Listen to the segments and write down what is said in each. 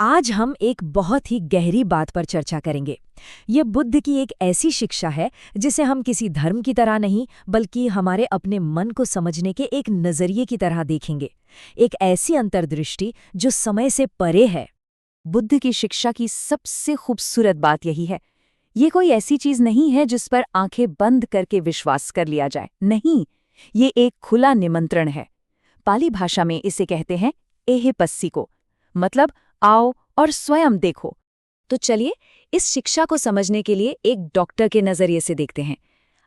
आज हम एक बहुत ही गहरी बात पर चर्चा करेंगे। ये बुद्ध की एक ऐसी शिक्षा है जिसे हम किसी धर्म की तरह नहीं बल्कि हमारे अपने मन को समझने के एक नजरिए की तरह देखेंगे। एक ऐसी अंतर्दृष्टि जो समय से परे है। बुद्ध की शिक्षा की सबसे खूबसूरत बात यही है, ये कोई ऐसी चीज नहीं है जिस पर आंखें बंद करके विश्वास कर लिया जाए। नहीं, ये एक खुला निमंत्रण है। पाली भाषा में इसे कहते हैं एहेपस्सिको, मतलब आओ और स्वयं देखो। तो चलिए इस शिक्षा को समझने के लिए एक डॉक्टर के नजरिए से देखते हैं।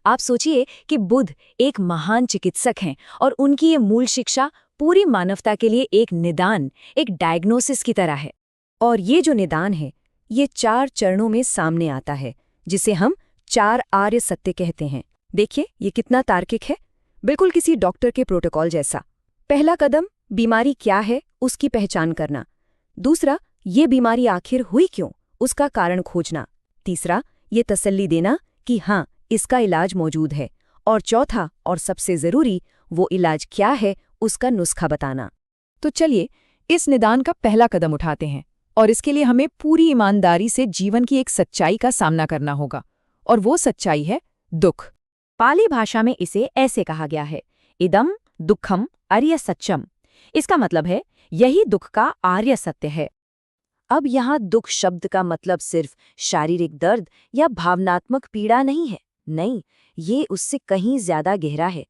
आप सोचिए कि बुद्ध एक महान चिकित्सक हैं और उनकी ये मूल शिक्षा पूरी मानवता के लिए एक निदान, एक डायग्नोसिस की तरह है। और ये जो निदान है, ये 4 चरणों में सामने आता है, जिसे हम 4 आर्य सत्य कहते हैं। देखिए ये कितना तार्किक है, बिल्कुल किसी डॉक्टर के प्रोटोकॉल जैसा। पहला कदम, बीमारी क्या है उसकी पहचान करना। दूसरा, ये बीमारी आखिर हुई क्यों, उसका कारण खोजना। तीसरा, ये तसल्ली देना कि हाँ, इसका इलाज मौजूद है। और चौथा और सबसे ज़रूरी, वो इलाज क्या है उसका नुस्खा बताना। तो चलिए इस निदान का पहला कदम उठाते हैं, और इसके लिए हमें पूरी ईमानदारी से जीवन की एक सच्चाई का सामना करना होगा। और वो सच्चाई है दुख। पाली भाषा में इसे ऐसे कहा गया है, इदम दुखम आर्य सत्यम। इसका मतलब है यही दुख का आर्य सत्य है। अब यहाँ दुख शब्द का मतलब सिर्फ शारीरिक दर्द या भावनात्मक पीड़ा नहीं है। नहीं, ये उससे कहीं ज्यादा गहरा है।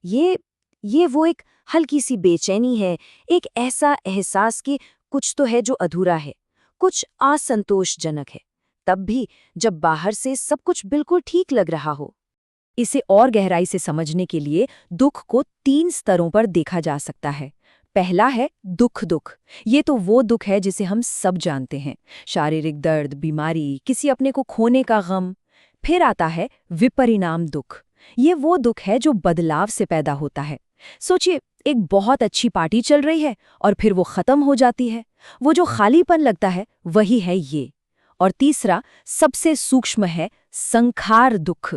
ये वो एक हल्की सी बेचैनी है, एक ऐसा एहसास कि कुछ तो है जो अधूरा है, कुछ असंतोषजनक है, तब भी जब बाहर से सब कुछ बिल्कुल ठीक लग रहा हो। इसे और गहराई से समझने के लिए दुख को 3 स्तरों पर देखा जा सकता है। पहला है दुख। ये तो वो दुख है जिसे हम सब जानते हैं, शारीरिक दर्द, बीमारी, किसी अपने को खोने का गम। फिर आता है विपरिणाम दुख। ये वो दुख है जो बदलाव से पैदा होता है। सोचिए, एक बहुत अच्छी पार्टी चल रही है और फिर वो खत्म हो जाती है। वो जो खालीपन लगता है वही है ये। और तीसरा सबसे सूक्ष्म है संखार दुख।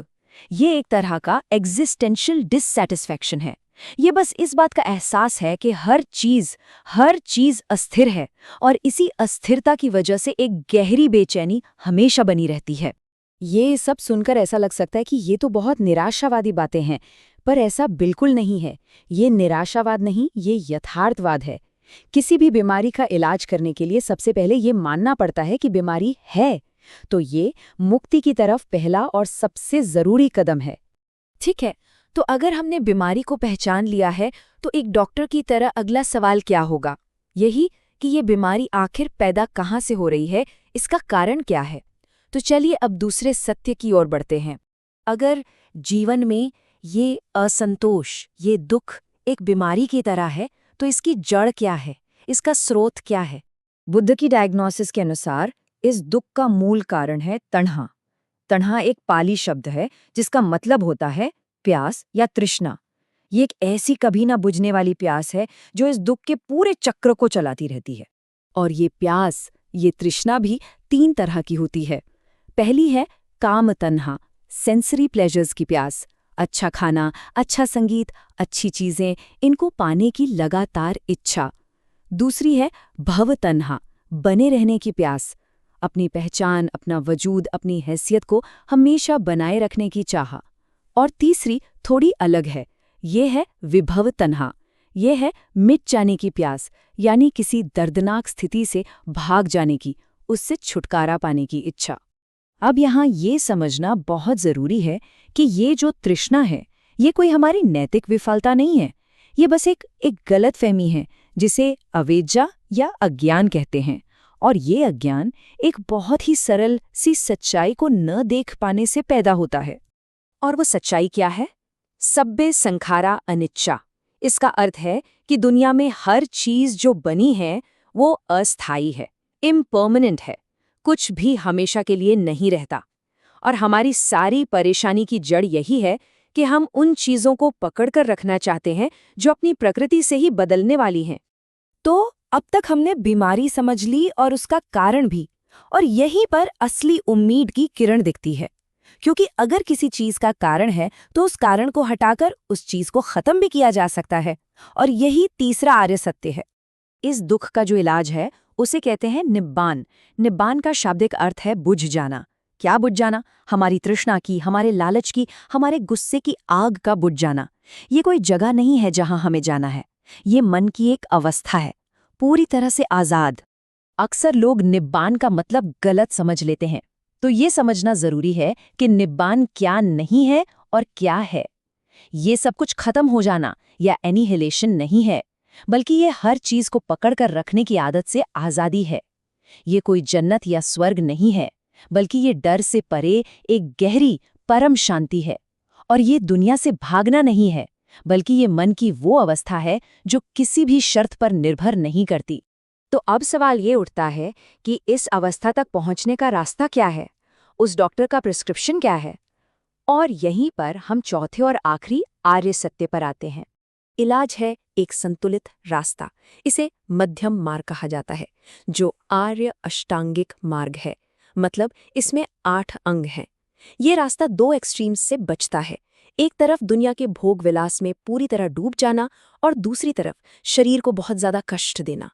ये एक तरह का एग्जिस्टेंशियल डिससैटिस्फैक्शन है। ये बस इस बात का एहसास है कि हर चीज अस्थिर है और इसी अस्थिरता की वजह से एक गहरी बेचैनी हमेशा बनी रहती है। ये सब सुनकर ऐसा लग सकता है कि ये तो बहुत निराशावादी बातें हैं, पर ऐसा बिल्कुल नहीं है। ये निराशावाद नहीं, ये यथार्थवाद है। किसी भी बीमारी का इलाज करने के लिए सबसे पहले ये मानना पड़ता है कि बीमारी है, तो ये मुक्ति की तरफ पहला और सबसे जरूरी कदम है। ठीक है, तो अगर हमने बीमारी को पहचान लिया है, तो एक डॉक्टर की तरह अगला सवाल क्या होगा? यही कि ये बीमारी आखिर पैदा कहाँ से हो रही है, इसका कारण क्या है। तो चलिए अब दूसरे सत्य की ओर बढ़ते हैं। अगर जीवन में ये असंतोष, ये दुख एक बीमारी की तरह है, तो इसकी जड़ क्या है, इसका स्रोत क्या है? बुद्ध की डायग्नोसिस के अनुसार इस दुख का मूल कारण है तण्हा। तण्हा एक पाली शब्द है जिसका मतलब होता है प्यास या तृष्णा। ये एक ऐसी कभी ना बुझने वाली प्यास है जो इस दुख के पूरे चक्र को चलाती रहती है। और ये प्यास, ये तृष्णा भी 3 तरह की होती है। पहली है काम तन्हा, सेंसरी प्लेजर्स की प्यास। अच्छा खाना, अच्छा संगीत, अच्छी चीजें, इनको पाने की लगातार इच्छा। दूसरी है भव तन्हा, बने रहने की प्यास। अपनी पहचान, अपना वजूद, अपनी हैसियत को हमेशा बनाए रखने की चाह। और तीसरी थोड़ी अलग है, ये है विभव तन्हा। ये है मिट जाने की प्यास, यानी किसी दर्दनाक स्थिति से भाग जाने की, उससे छुटकारा पाने की इच्छा। अब यहाँ ये समझना बहुत ज़रूरी है कि ये जो तृष्णा है, ये कोई हमारी नैतिक विफलता नहीं है। ये बस एक गलतफहमी है जिसे अवेज्जा या अज्ञान कहते हैं। और ये अज्ञान एक बहुत ही सरल सी सच्चाई को न देख पाने से पैदा होता है। और वो सच्चाई क्या है? सब्बे संखारा अनिच्छा। इसका अर्थ है कि दुनिया में हर चीज जो बनी है वो अस्थायी है, इम्पर्मनेंट है, कुछ भी हमेशा के लिए नहीं रहता। और हमारी सारी परेशानी की जड़ यही है कि हम उन चीजों को पकड़कर रखना चाहते हैं जो अपनी प्रकृति से ही बदलने वाली हैं। तो अब तक हमने बीमारी समझ ली और उसका कारण भी, और यहीं पर असली उम्मीद की किरण दिखती है। क्योंकि अगर किसी चीज का कारण है तो उस कारण को हटाकर उस चीज को खत्म भी किया जा सकता है। और यही तीसरा आर्य सत्य है। इस दुख का जो इलाज है उसे कहते हैं निब्बान। निब्बान का शाब्दिक अर्थ है बुझ जाना। क्या बुझ जाना? हमारी तृष्णा की, हमारे लालच की, हमारे गुस्से की आग का बुझ जाना। ये कोई जगह नहीं है जहां हमें जाना है, ये मन की एक अवस्था है, पूरी तरह से आजाद। अक्सर लोग निब्बान का मतलब गलत समझ लेते हैं, तो ये समझना जरूरी है कि निब्बान क्या नहीं है और क्या है। ये सब कुछ खत्म हो जाना या एनिहिलेशन नहीं है, बल्कि ये हर चीज को पकड़कर रखने की आदत से आजादी है। ये कोई जन्नत या स्वर्ग नहीं है, बल्कि ये डर से परे एक गहरी परम शांति है। और ये दुनिया से भागना नहीं है, बल्कि ये मन की वो अवस्था है जो किसी भी शर्त पर निर्भर नहीं करती। तो अब सवाल ये उठता है कि इस अवस्था तक पहुंचने का रास्ता क्या है? उस डॉक्टर का प्रिस्क्रिप्शन क्या है? और यहीं पर हम चौथे और आखिरी आर्य सत्य पर आते हैं। इलाज है एक संतुलित रास्ता। इसे मध्यम मार्ग कहा जाता है, जो आर्य अष्टांगिक मार्ग है। मतलब इसमें 8 अंग हैं। ये रास्ता 2 एक्सट्रीम्स से बचता है। एक तरफ दुनिया के भोग विलास में पूरी तरह डूब जाना और दूसरी तरफ शरीर को बहुत ज्यादा कष्ट देना।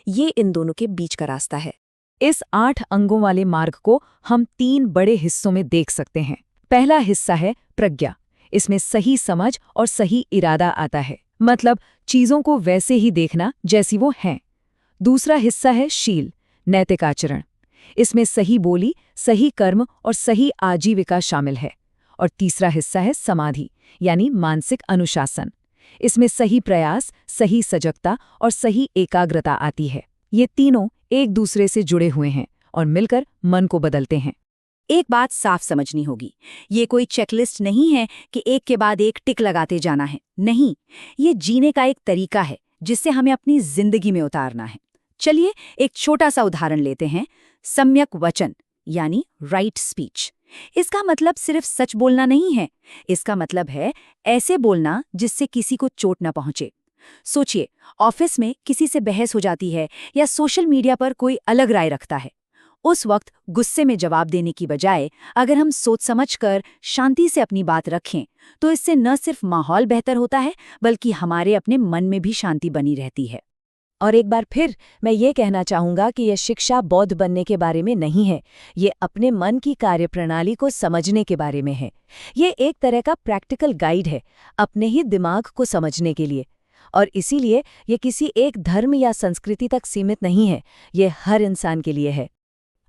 ये इन दोनों के बीच का रास्ता है। इस 8 अंगों वाले मार्ग को हम 3 बड़े हिस्सों में देख सकते हैं। पहला हिस्सा है प्रज्ञा। इसमें सही समझ और सही इरादा आता है, मतलब चीजों को वैसे ही देखना जैसी वो हैं। दूसरा हिस्सा है शील, नैतिक आचरण। इसमें सही बोली, सही कर्म और सही आजीविका शामिल है। और तीसरा हिस्सा है समाधि, यानी मानसिक अनुशासन। इसमें सही प्रयास, सही सजगता और सही एकाग्रता आती है। ये तीनों एक दूसरे से जुड़े हुए हैं और मिलकर मन को बदलते हैं। एक बात साफ समझनी होगी, ये कोई चेकलिस्ट नहीं है कि एक के बाद एक टिक लगाते जाना है। नहीं, ये जीने का एक तरीका है जिससे हमें अपनी जिंदगी में उतारना है। चलिए एक छोटा सा उदाहरण लेते हैं। सम्यक वचन यानी राइट स्पीच। इसका मतलब सिर्फ सच बोलना नहीं है। इसका मतलब है ऐसे बोलना जिससे किसी को चोट न पहुंचे। सोचिए, ऑफिस में किसी से बहस हो जाती है या सोशल मीडिया पर कोई अलग राय रखता है। उस वक्त गुस्से में जवाब देने की बजाय अगर हम सोच समझकर शांति से अपनी बात रखें, तो इससे न सिर्फ माहौल बेहतर होता है, बल्कि हमारे अपने मन में भी शांति बनी रहती है। और एक बार फिर मैं ये कहना चाहूँगा कि यह शिक्षा बौद्ध बनने के बारे में नहीं है। ये अपने मन की कार्यप्रणाली को समझने के बारे में है। ये एक तरह का प्रैक्टिकल गाइड है अपने ही दिमाग को समझने के लिए। और इसीलिए ये किसी एक धर्म या संस्कृति तक सीमित नहीं है, ये हर इंसान के लिए है।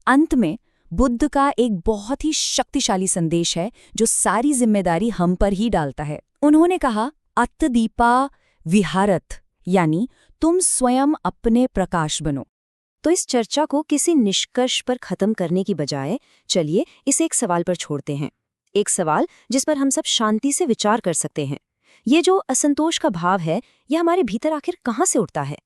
अंत में बुद्ध का एक बहुत ही शक्तिशाली संदेश है जो सारी जिम्मेदारी हम पर ही डालता है। उन्होंने कहा, अत्तदीपा विहारत, यानी तुम स्वयं अपने प्रकाश बनो। तो इस चर्चा को किसी निष्कर्ष पर खत्म करने की बजाय चलिए इसे एक सवाल पर छोड़ते हैं। एक सवाल जिस पर हम सब शांति से विचार कर सकते हैं। ये जो असंतोष का भाव है, यह हमारे भीतर आखिर कहाँ से उठता है?